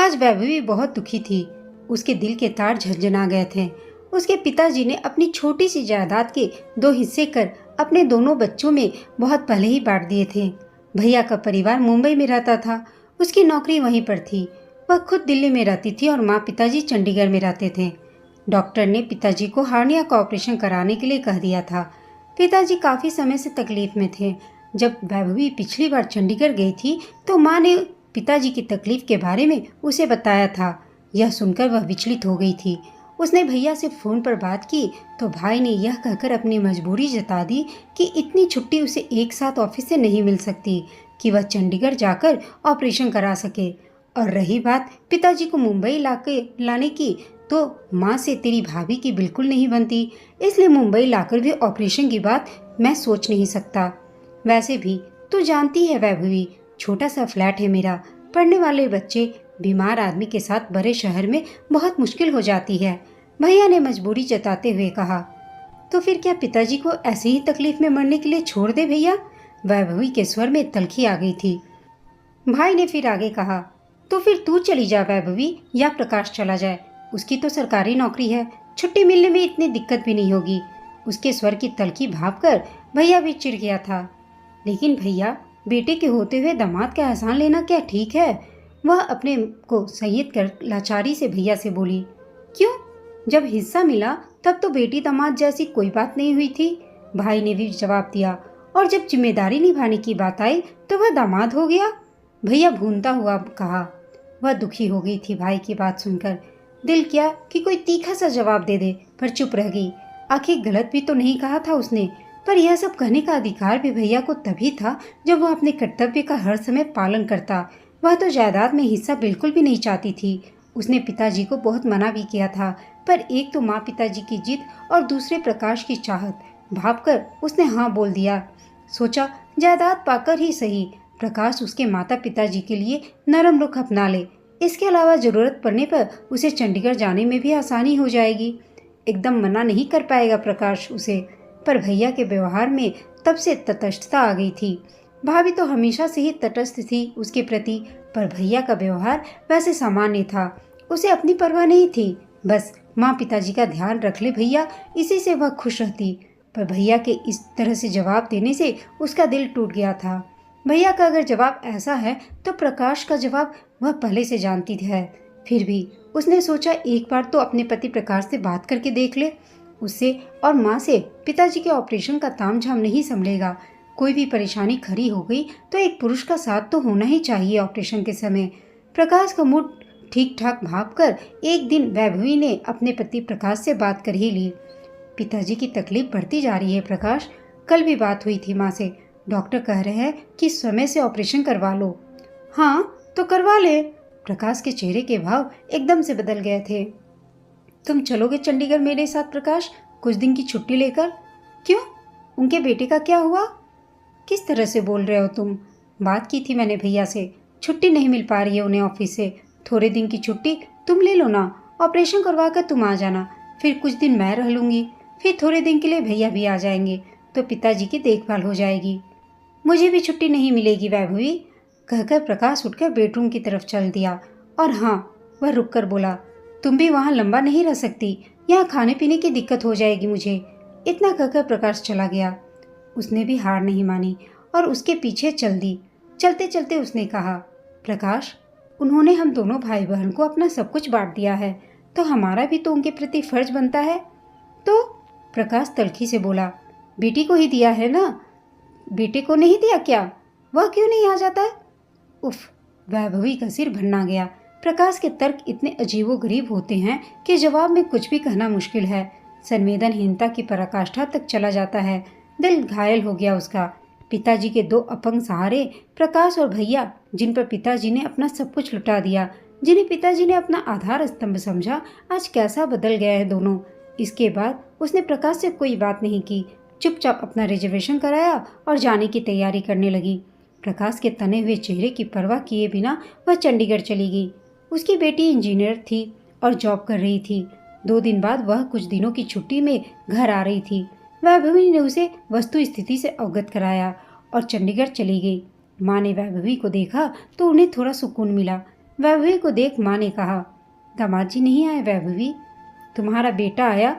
आज वैभवी बहुत दुखी थी। उसके दिल के तार झंझना गए थे। उसके पिताजी ने अपनी छोटी सी जायदाद के 2 हिस्से कर अपने दोनों बच्चों में बहुत पहले ही बांट दिए थे। भैया का परिवार मुंबई में रहता था। उसकी नौकरी वहीं पर थी। वह खुद दिल्ली में रहती थी और माँ पिताजी चंडीगढ़ में रहते थे। डॉक्टर ने पिताजी को हार्निया का ऑपरेशन कराने के लिए कह दिया था। पिताजी काफ़ी समय से तकलीफ में थे। जब वैभवी पिछली बार चंडीगढ़ गई थी तो माँ ने पिताजी की तकलीफ के बारे में उसे बताया था। यह सुनकर वह विचलित हो गई थी। उसने भैया से फ़ोन पर बात की तो भाई ने यह कहकर अपनी मजबूरी जता दी कि इतनी छुट्टी उसे एक साथ ऑफिस से नहीं मिल सकती कि वह चंडीगढ़ जाकर ऑपरेशन करा सके। और रही बात पिताजी को मुंबई लाने की, तो माँ से तेरी भाभी की बिल्कुल नहीं बनती, इसलिए मुंबई लाकर भी ऑपरेशन की बात मैं सोच नहीं सकता। वैसे भी तू जानती है वैभवी, छोटा सा फ्लैट है मेरा। पढ़ने वाले बच्चे, बीमार आदमी के साथ बड़े शहर में बहुत मुश्किल हो जाती है। भैया ने मजबूरी जताते हुए कहा। तो फिर क्या पिताजी को ऐसे ही तकलीफ में मरने के लिए छोड़ दे भैया? वैभवी के स्वर में तलखी आ गई थी। भाई ने फिर आगे कहा, तो फिर तू चली जा वैभवी, या प्रकाश चला जाए। उसकी तो सरकारी नौकरी है, छुट्टी मिलने में इतनी दिक्कत भी नहीं होगी। उसके स्वर की तलखी भांपकर भैया भी चिढ़ गया था। लेकिन भैया, बेटे के होते हुए दामाद का एहसान लेना क्या ठीक है? वह अपने को संयत कर लाचारी से भैया से बोली। क्यों? जब हिस्सा मिला तब तो बेटी दामाद जैसी कोई बात नहीं हुई थी। भाई ने भी जवाब दिया। और जब जिम्मेदारी निभाने की बात आई तो वह दामाद हो गया। भैया भूनता हुआ कहा। वह दुखी हो गई थी भाई की बात सुनकर। दिल किया कि कोई तीखा सा जवाब दे दे, पर चुप रह गई। आखिर गलत भी तो नहीं कहा था उसने, पर यह सब कहने का अधिकार भी भैया को तभी था जब वह अपने कर्तव्य का हर समय पालन करता। वह तो जायदाद में हिस्सा बिल्कुल भी नहीं चाहती थी। उसने पिताजी को बहुत मना भी किया था, पर एक तो माँ पिताजी की जिद और दूसरे प्रकाश की चाहत भांपकर उसने हाँ बोल दिया। सोचा जायदाद पाकर ही सही प्रकाश उसके माता पिताजी के लिए नरम रुख अपना ले। इसके अलावा ज़रूरत पड़ने पर उसे चंडीगढ़ जाने में भी आसानी हो जाएगी। एकदम मना नहीं कर पाएगा प्रकाश उसे। पर भैया के व्यवहार में तब से तटस्थता आ गई थी। भाभी तो हमेशा से ही तटस्थ थी उसके प्रति, पर भैया का व्यवहार वैसे सामान्य था। उसे अपनी परवाह नहीं थी, बस माँ पिताजी का ध्यान रख ले भैया, इसी से वह खुश रहती। पर भैया के इस तरह से जवाब देने से उसका दिल टूट गया था। भैया का अगर जवाब ऐसा है तो प्रकाश का जवाब वह पहले से जानती है। फिर भी उसने सोचा एक बार तो अपने पति प्रकाश से बात करके देख ले। उससे और माँ से पिताजी के ऑपरेशन का तामझाम नहीं संभलेगा। कोई भी परेशानी खड़ी हो गई तो एक पुरुष का साथ तो होना ही चाहिए ऑपरेशन के समय। प्रकाश का मूड ठीक ठाक भांपकर एक दिन वैभवी ने अपने पति प्रकाश से बात कर ही ली। पिताजी की तकलीफ बढ़ती जा रही है प्रकाश, कल भी बात हुई थी माँ से। डॉक्टर कह रहे हैं कि समय से ऑपरेशन करवा लो। हाँ तो करवा ले। प्रकाश के चेहरे के भाव एकदम से बदल गए थे। तुम चलोगे चंडीगढ़ मेरे साथ प्रकाश, कुछ दिन की छुट्टी लेकर? क्यों? उनके बेटे का क्या हुआ? किस तरह से बोल रहे हो तुम? बात की थी मैंने भैया से, छुट्टी नहीं मिल पा रही है उन्हें ऑफिस से। थोड़े दिन की छुट्टी तुम ले लो ना, ऑपरेशन करवा कर तुम आ जाना, फिर कुछ दिन मैं रह लूँगी, फिर थोड़े दिन के लिए भैया भी आ जाएंगे तो पिताजी की देखभाल हो जाएगी। मुझे भी छुट्टी नहीं मिलेगी वैभवी, कहकर प्रकाश उठकर बेडरूम की तरफ चल दिया। और हाँ, वह रुककर बोला, तुम भी वहाँ लंबा नहीं रह सकती, यहाँ खाने पीने की दिक्कत हो जाएगी मुझे। इतना कहकर प्रकाश चला गया। उसने भी हार नहीं मानी और उसके पीछे चल दी। चलते चलते उसने कहा, प्रकाश, उन्होंने हम दोनों भाई बहन को अपना सब कुछ बांट दिया है, तो हमारा भी तो उनके प्रति फर्ज बनता है। तो प्रकाश तलखी से बोला, बेटी को ही दिया है ना, बेटे को नहीं दिया क्या? वह क्यों नहीं आ जाता? उफ, वैभवी का सिर भन्ना गया। प्रकाश के तर्क इतने अजीबोगरीब होते हैं कि जवाब में कुछ भी कहना मुश्किल है। संवेदनहीनता की पराकाष्ठा तक चला जाता है। दिल घायल हो गया उसका। पिताजी के 2 अपंग सहारे प्रकाश और भैया, जिन पर पिताजी ने अपना सब कुछ लुटा दिया, जिन्हें पिताजी ने अपना आधार स्तंभ समझा, आज कैसा बदल गया है दोनों। इसके बाद उसने प्रकाश से कोई बात नहीं की। चुपचाप अपना रिजर्वेशन कराया और जाने की तैयारी करने लगी। प्रकाश के तने हुए चेहरे की परवाह किए बिना वह चंडीगढ़ चली गई। उसकी बेटी इंजीनियर थी और जॉब कर रही थी। 2 दिन बाद वह कुछ दिनों की छुट्टी में घर आ रही थी। वैभवी ने उसे वस्तु स्थिति से अवगत कराया और चंडीगढ़ चली गई। माँ ने वैभवी को देखा तो उन्हें थोड़ा सुकून मिला। वैभवी को देख माँ ने कहा, दामाद जी नहीं आए वैभवी, तुम्हारा बेटा आया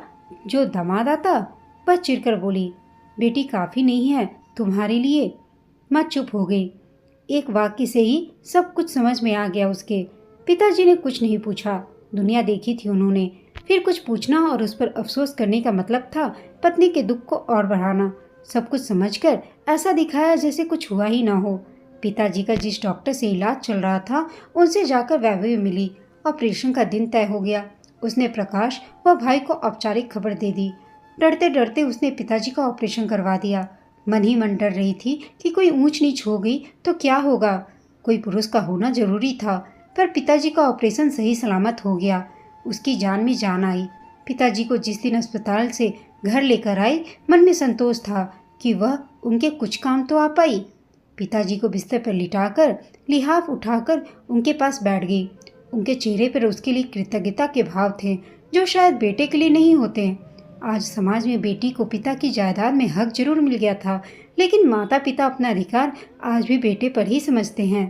जो दामाद आता। वह चिढ़कर बोली, बेटी काफ़ी नहीं है तुम्हारे लिए। माँ चुप हो गई। एक वाक्य से ही सब कुछ समझ में आ गया उसके। पिताजी ने कुछ नहीं पूछा, दुनिया देखी थी उन्होंने। फिर कुछ पूछना और उस पर अफसोस करने का मतलब था पत्नी के दुख को और बढ़ाना। सब कुछ समझकर ऐसा दिखाया जैसे कुछ हुआ ही ना हो। पिताजी का जिस डॉक्टर से इलाज चल रहा था उनसे जाकर वैभवी मिली। ऑपरेशन का दिन तय हो गया। उसने प्रकाश व भाई को औपचारिक खबर दे दी। डरते डरते उसने पिताजी का ऑपरेशन करवा दिया। मन ही मन डर रही थी कि कोई ऊंच नीच हो गई तो क्या होगा। कोई पुरुष का होना जरूरी था, पर पिताजी का ऑपरेशन सही सलामत हो गया। उसकी जान में जान आई। पिताजी को जिस दिन अस्पताल से घर लेकर आई, मन में संतोष था कि वह उनके कुछ काम तो आ पाई। पिताजी को बिस्तर पर लिटाकर लिहाफ उठाकर उनके पास बैठ गई। उनके चेहरे पर उसके लिए कृतज्ञता के भाव थे जो शायद बेटे के लिए नहीं होते। आज समाज में बेटी को पिता की जायदाद में हक जरूर मिल गया था, लेकिन माता पिता अपना अधिकार आज भी बेटे पर ही समझते हैं।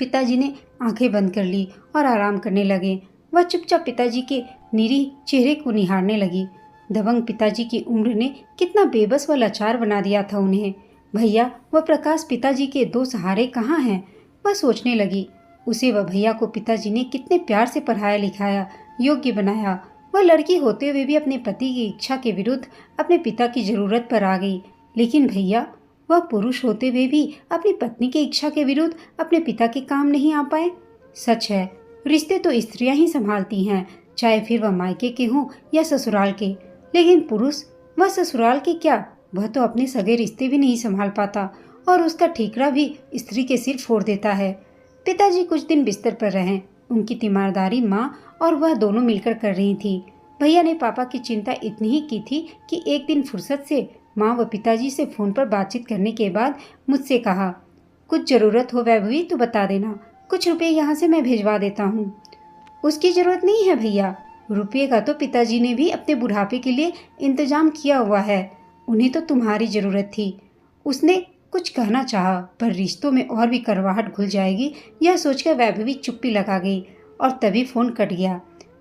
पिताजी ने आंखें बंद कर ली और आराम करने लगे। वह चुपचाप पिताजी के निरीह चेहरे को निहारने लगी। दबंग पिताजी की उम्र ने कितना बेबस व लाचार बना दिया था उन्हें। भैया व प्रकाश पिताजी के दो सहारे कहाँ हैं, वह सोचने लगी। उसे व भैया को पिताजी ने कितने प्यार से पढ़ाया लिखाया, योग्य बनाया। वह लड़की होते हुए भी अपने पति की इच्छा के विरुद्ध अपने पिता की जरूरत पर आ गई। लेकिन भैया, वह पुरुष होते हुए भी अपनी पत्नी की इच्छा के विरुद्ध अपने पिता के काम नहीं आ पाए। सच है, रिश्ते तो स्त्रियां ही संभालती हैं, चाहे फिर वह मायके के हों या ससुराल के। लेकिन पुरुष, वह ससुराल के क्या, वह तो अपने सगे रिश्ते भी नहीं संभाल पाता और उसका ठीकरा भी स्त्री के सिर फोड़ देता है। पिताजी कुछ दिन बिस्तर पर रहे। उनकी तीमारदारी माँ और वह दोनों मिलकर कर रही थी। भैया ने पापा की चिंता इतनी ही की थी कि एक दिन फुर्सत से माँ व पिताजी से फोन पर बातचीत करने के बाद मुझसे कहा, कुछ ज़रूरत हो वैभवी तो बता देना, कुछ रुपए यहाँ से मैं भिजवा देता हूँ। उसकी ज़रूरत नहीं है भैया, रुपये का तो पिताजी ने भी अपने बुढ़ापे के लिए इंतजाम किया हुआ है, उन्हें तो तुम्हारी ज़रूरत थी। उसने कुछ कहना चाहा, पर रिश्तों में और भी करवाहट घुल जाएगी यह सोचकर वैभवी चुप्पी लगा गई और तभी फोन कट गया।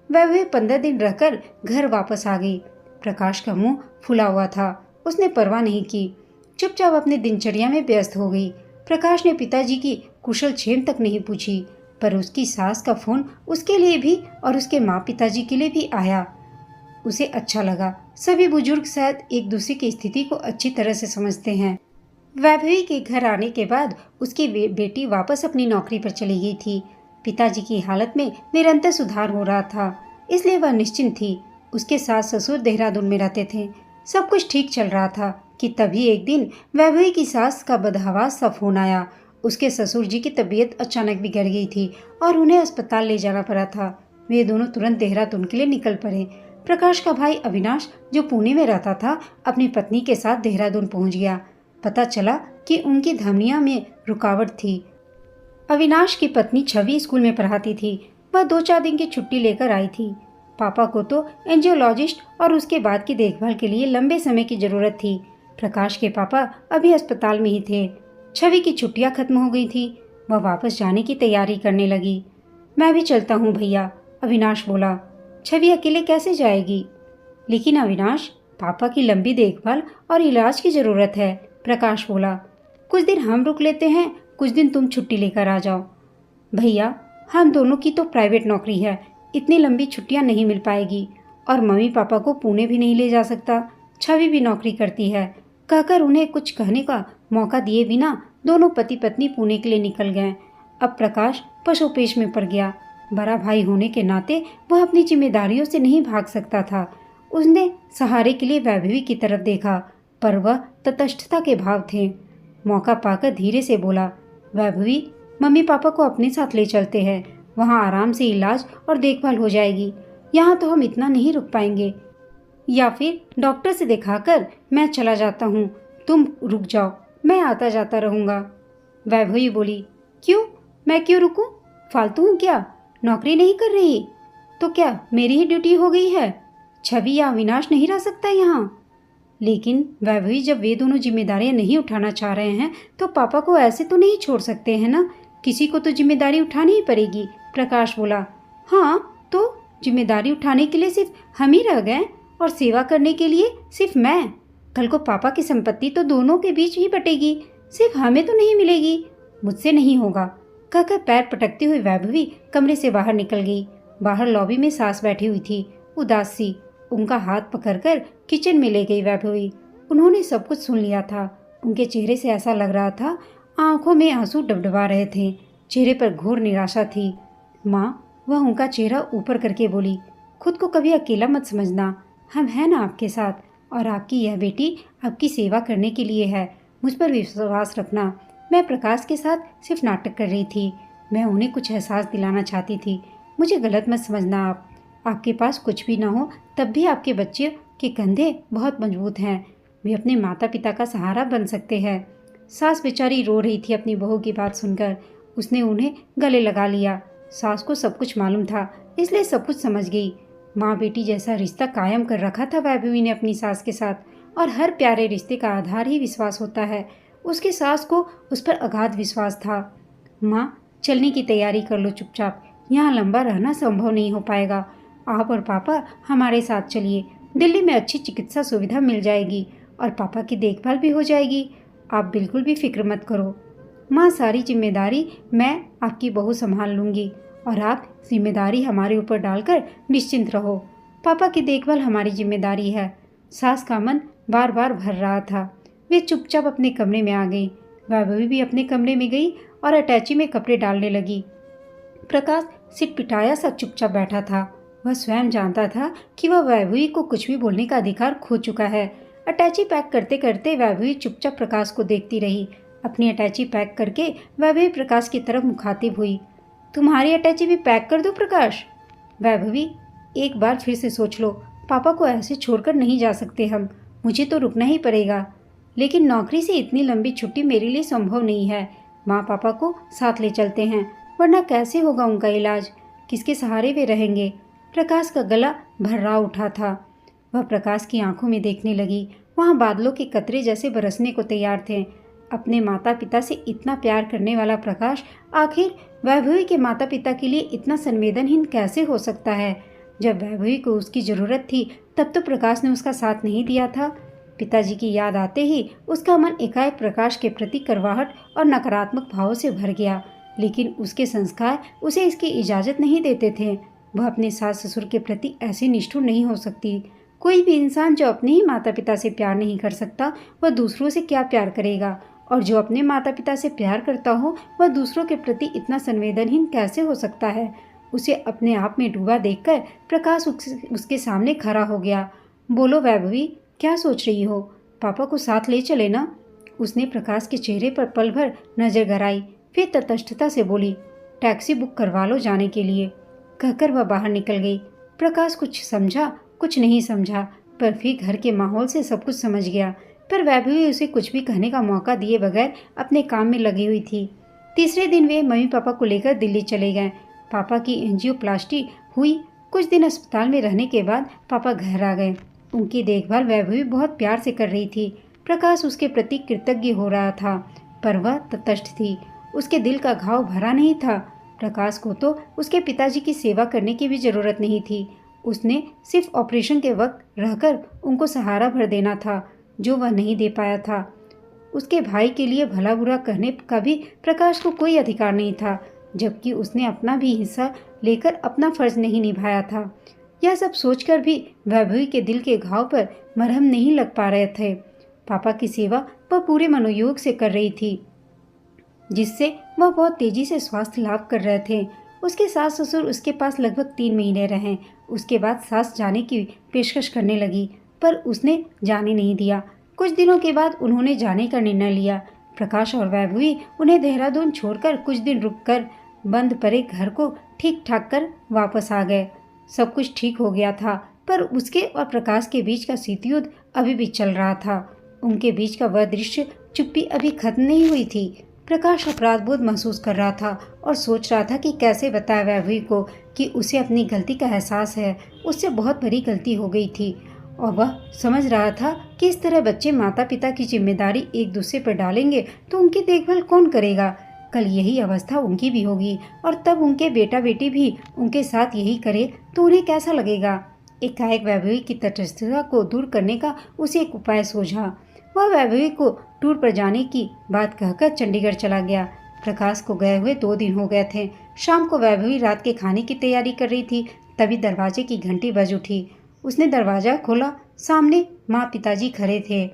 वैभवी 15 दिन रहकर घर वापस आ गई। प्रकाश का मुंह फुला हुआ था। उसने परवाह नहीं की, चुपचाप अपने दिनचर्या में व्यस्त हो गई। प्रकाश ने पिताजी की कुशल क्षेम तक नहीं पूछी, पर उसकी सास का फोन उसके लिए भी और उसके माँ पिताजी के लिए भी आया। उसे अच्छा लगा। सभी बुजुर्ग शायद एक दूसरे की स्थिति को अच्छी तरह से समझते हैं। वैभवी के घर आने के बाद उसकी बेटी वापस अपनी नौकरी पर चली गई थी। पिताजी की हालत में निरंतर सुधार हो रहा था, इसलिए वह निश्चिंत थी। उसके सास ससुर देहरादून में रहते थे। सब कुछ ठीक चल रहा था कि तभी एक दिन वैभवी की सास का बदहवास सा फोन आया। उसके ससुर जी की तबीयत अचानक बिगड़ गई थी और उन्हें अस्पताल ले जाना पड़ा था। वे दोनों तुरंत देहरादून के लिए निकल पड़े। प्रकाश का भाई अविनाश, जो पुणे में रहता था, अपनी पत्नी के साथ देहरादून पहुंच गया। पता चला कि उनकी धमनियों में रुकावट थी। अविनाश की पत्नी छवि स्कूल में पढ़ाती थी। वह 2-4 दिन की छुट्टी लेकर आई थी। पापा को तो एंजियोलॉजिस्ट और उसके बाद की देखभाल के लिए लंबे समय की जरूरत थी। प्रकाश के पापा अभी अस्पताल में ही थे। छवि की छुट्टियां खत्म हो गई थी। वह वापस जाने की तैयारी करने लगी। मैं भी चलता हूँ भैया, अविनाश बोला। छवि अकेले कैसे जाएगी? लेकिन अविनाश, पापा की लंबी देखभाल और इलाज की जरूरत है, प्रकाश बोला। कुछ दिन हम रुक लेते हैं, कुछ दिन तुम छुट्टी लेकर आ जाओ। भैया, हम दोनों की तो प्राइवेट नौकरी है, इतनी लंबी छुट्टियां नहीं मिल पाएगी और मम्मी पापा को पुणे भी नहीं ले जा सकता। छवि भी नौकरी करती है। कहकर उन्हें कुछ कहने का मौका दिए बिना दोनों पति पत्नी पुणे के लिए निकल गए। अब प्रकाश पशोपेश में पड़ गया। बड़ा भाई होने के नाते वह अपनी जिम्मेदारियों से नहीं भाग सकता था। उसने सहारे के लिए वैभवी की तरफ देखा, पर वह तटस्थता के भाव थे। मौका पाकर धीरे से बोला, वैभवी, मम्मी पापा को अपने साथ ले चलते हैं, वहाँ आराम से इलाज और देखभाल हो जाएगी। यहाँ तो हम इतना नहीं रुक पाएंगे। या फिर डॉक्टर से दिखाकर मैं चला जाता हूँ, तुम रुक जाओ, मैं आता जाता रहूँगा। वैभवी बोली, क्यों? मैं क्यों रुकूं? फालतू हूँ क्या? नौकरी नहीं कर रही तो क्या मेरी ही ड्यूटी हो गई है? छवि या अविनाश नहीं रह सकता यहाँ? लेकिन वैभवी, जब वे दोनों जिम्मेदारियां नहीं उठाना चाह रहे हैं तो पापा को ऐसे तो नहीं छोड़ सकते हैं ना। किसी को तो जिम्मेदारी उठानी ही पड़ेगी, प्रकाश बोला। हाँ, तो जिम्मेदारी उठाने के लिए सिर्फ हम ही रह गए और सेवा करने के लिए सिर्फ मैं। कल को पापा की संपत्ति तो दोनों के बीच ही बटेगी, सिर्फ हमें तो नहीं मिलेगी। मुझसे नहीं होगा, कहकर पैर पटकती हुई वैभवी कमरे से बाहर निकल गई। बाहर लॉबी में सास बैठी हुई थी, उदास सी। उनका हाथ पकड़कर किचन में ले गई वैभवी। उन्होंने सब कुछ सुन लिया था। उनके चेहरे से ऐसा लग रहा था आंखों में आंसू डबडबा रहे थे, चेहरे पर घोर निराशा थी। माँ, वह उनका चेहरा ऊपर करके बोली, खुद को कभी अकेला मत समझना, हम हैं ना आपके साथ, और आपकी यह बेटी आपकी सेवा करने के लिए है। मुझ पर विश्वास रखना। मैं प्रकाश के साथ सिर्फ नाटक कर रही थी। मैं उन्हें कुछ एहसास दिलाना चाहती थी। मुझे गलत मत समझना आप। आपके पास कुछ भी ना हो तब भी आपके बच्चे के कंधे बहुत मजबूत हैं। वे अपने माता पिता का सहारा बन सकते हैं। सास बेचारी रो रही थी अपनी बहू की बात सुनकर। उसने उन्हें गले लगा लिया। सास को सब कुछ मालूम था, इसलिए सब कुछ समझ गई। माँ बेटी जैसा रिश्ता कायम कर रखा था वैभवी ने अपनी सास के साथ, और हर प्यारे रिश्ते का आधार ही विश्वास होता है। उसकी सास को उस पर अगाध विश्वास था। माँ, चलने की तैयारी कर लो चुपचाप, यहाँ लंबा रहना संभव नहीं हो पाएगा। आप और पापा हमारे साथ चलिए। दिल्ली में अच्छी चिकित्सा सुविधा मिल जाएगी और पापा की देखभाल भी हो जाएगी। आप बिल्कुल भी फिक्र मत करो माँ, सारी जिम्मेदारी मैं आपकी बहू संभाल लूँगी और आप जिम्मेदारी हमारे ऊपर डालकर निश्चिंत रहो। पापा की देखभाल हमारी जिम्मेदारी है। सास का मन बार बार भर रहा था। वे चुपचाप अपने कमरे में आ गई। वैभवी भी अपने कमरे में गई और अटैची में कपड़े डालने लगी। प्रकाश सिर पिटाया सा चुपचाप बैठा था। वह स्वयं जानता था कि वह वैभवी को कुछ भी बोलने का अधिकार खो चुका है। अटैची पैक करते करते वैभवी चुपचाप प्रकाश को देखती रही। अपनी अटैची पैक करके वैभवी प्रकाश की तरफ मुखातिब हुई। तुम्हारी अटैची भी पैक कर दो प्रकाश? वैभवी, एक बार फिर से सोच लो। पापा को ऐसे छोड़कर नहीं जा सकते हम। मुझे तो रुकना ही पड़ेगा, लेकिन नौकरी से इतनी लंबी छुट्टी मेरे लिए संभव नहीं है। माँ पापा को साथ ले चलते हैं, वरना कैसे होगा उनका इलाज? किसके सहारे वे रहेंगे? प्रकाश का गला भर्रा उठा था। वह प्रकाश की आंखों में देखने लगी। वहाँ बादलों के कतरे जैसे बरसने को तैयार थे। अपने माता पिता से इतना प्यार करने वाला प्रकाश आखिर वैभवी के माता पिता के लिए इतना संवेदनहीन कैसे हो सकता है? जब वैभवी को उसकी ज़रूरत थी तब तो प्रकाश ने उसका साथ नहीं दिया था। पिताजी की याद आते ही उसका मन एकाएक प्रकाश के प्रति करवाहट और नकारात्मक भावों से भर गया, लेकिन उसके संस्कार उसे इसकी इजाज़त नहीं देते थे। वह अपने सास ससुर के प्रति ऐसी निष्ठुर नहीं हो सकती। कोई भी इंसान जो अपने ही माता पिता से प्यार नहीं कर सकता, वह दूसरों से क्या प्यार करेगा? और जो अपने माता पिता से प्यार करता हो, वह दूसरों के प्रति इतना संवेदनहीन कैसे हो सकता है? उसे अपने आप में डूबा देखकर प्रकाश उसके सामने खड़ा हो गया। बोलो वैभवी, क्या सोच रही हो? पापा को साथ ले चले ना? उसने प्रकाश के चेहरे पर पल भर नजर गड़ाई, फिर तटस्थता से बोली, टैक्सी बुक करवा लो जाने के लिए। कहकर वह बाहर निकल गई। प्रकाश कुछ समझा, कुछ नहीं समझा, पर फिर घर के माहौल से सब कुछ समझ गया। पर वैभवी उसे कुछ भी कहने का मौका दिए बगैर अपने काम में लगी हुई थी। तीसरे दिन वे मम्मी पापा को लेकर दिल्ली चले गए। पापा की एंजियोप्लास्टी हुई। कुछ दिन अस्पताल में रहने के बाद पापा घर आ गए। उनकी देखभाल वैभवी बहुत प्यार से कर रही थी। प्रकाश उसके प्रति कृतज्ञ हो रहा था, पर वह तटस्थ थी। उसके दिल का घाव भरा नहीं था। प्रकाश को तो उसके पिताजी की सेवा करने की भी जरूरत नहीं थी। उसने सिर्फ ऑपरेशन के वक्त रहकर उनको सहारा भर देना था, जो वह नहीं दे पाया था। उसके भाई के लिए भला बुरा कहने का भी प्रकाश को कोई अधिकार नहीं था, जबकि उसने अपना भी हिस्सा लेकर अपना फर्ज नहीं निभाया था। यह सब सोचकर भी वैभवी के दिल के घाव पर मरहम नहीं लग पा रहे थे। पापा की सेवा वह पूरे मनोयोग से कर रही थी, जिससे वह बहुत तेजी से स्वास्थ्य लाभ कर रहे थे। उसके सास ससुर उसके पास लगभग 3 महीने रहे। उसके बाद सास जाने की पेशकश करने लगी, पर उसने जाने नहीं दिया। कुछ दिनों के बाद उन्होंने जाने का निर्णय लिया। प्रकाश और वैभवी उन्हें देहरादून छोड़कर कुछ दिन रुककर बंद पड़े घर को ठीक ठाक कर वापस आ गए। सब कुछ ठीक हो गया था, पर उसके और प्रकाश के बीच का शीतयुद्ध अभी भी चल रहा था। उनके बीच का वह दृश्य चुप्पी अभी खत्म नहीं हुई थी। प्रकाश अपराधबोध महसूस कर रहा था और सोच रहा था कि कैसे बताए वैभवी को कि उसे अपनी गलती का एहसास है। उससे बहुत बड़ी गलती हो गई थी और वह समझ रहा था कि इस तरह बच्चे माता पिता की जिम्मेदारी एक दूसरे पर डालेंगे तो उनकी देखभाल कौन करेगा। कल यही अवस्था उनकी भी होगी और तब उनके बेटा बेटी भी उनके साथ यही करे तो उन्हें कैसा लगेगा। एकाएक वैभवी की तटस्थता को दूर करने का उसे एक उपाय सूझा। वह वैभवी को टूर पर जाने की बात कहकर चंडीगढ़ चला गया। प्रकाश को गए हुए 2 दिन हो गए थे। शाम को वैभवी रात के खाने की तैयारी कर रही थी, तभी दरवाजे की घंटी बज उठी। उसने दरवाजा खोला, सामने माँ पिताजी खड़े थे।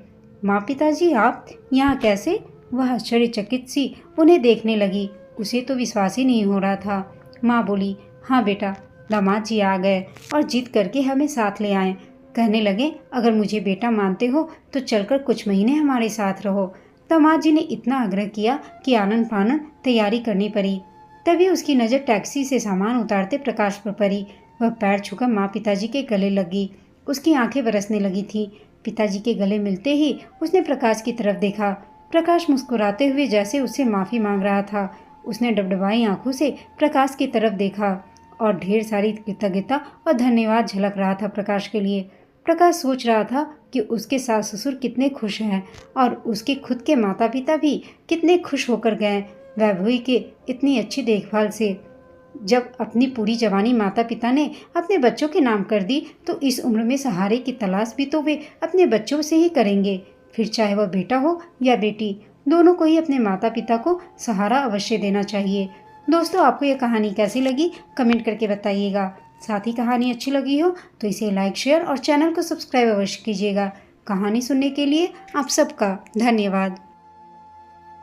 माँ पिताजी, आप यहाँ कैसे? वह आश्चर्यचकित सी उन्हें देखने लगी। उसे तो विश्वास ही नहीं हो रहा था। माँ बोली, हाँ बेटा, दामाद जी आ गए और जिद करके हमें साथ ले आए। कहने लगे अगर मुझे बेटा मानते हो तो चलकर कुछ महीने हमारे साथ रहो। दामाद जी ने इतना आग्रह किया कि आनन फानन तैयारी करनी पड़ी। तभी उसकी नज़र टैक्सी से सामान उतारते प्रकाश पर पड़ी। वह पैर छूकर माँ पिताजी के गले लगी। उसकी आंखें बरसने लगी थी। पिताजी के गले मिलते ही उसने प्रकाश की तरफ देखा। प्रकाश मुस्कुराते हुए जैसे उससे माफ़ी मांग रहा था। उसने डबडबाई आंखों से प्रकाश की तरफ देखा और ढेर सारी कृतज्ञता और धन्यवाद झलक रहा था प्रकाश के लिए। प्रकाश सोच रहा था कि उसके सास ससुर कितने खुश हैं और उसके खुद के माता पिता भी कितने खुश होकर गए वैभवी के इतनी अच्छी देखभाल से। जब अपनी पूरी जवानी माता पिता ने अपने बच्चों के नाम कर दी तो इस उम्र में सहारे की तलाश भी तो वे अपने बच्चों से ही करेंगे। फिर चाहे वह बेटा हो या बेटी, दोनों को ही अपने माता पिता को सहारा अवश्य देना चाहिए। दोस्तों, आपको यह कहानी कैसी लगी कमेंट करके बताइएगा। साथ ही कहानी अच्छी लगी हो तो इसे लाइक, शेयर और चैनल को सब्सक्राइब अवश्य कीजिएगा। कहानी सुनने के लिए आप सबका धन्यवाद।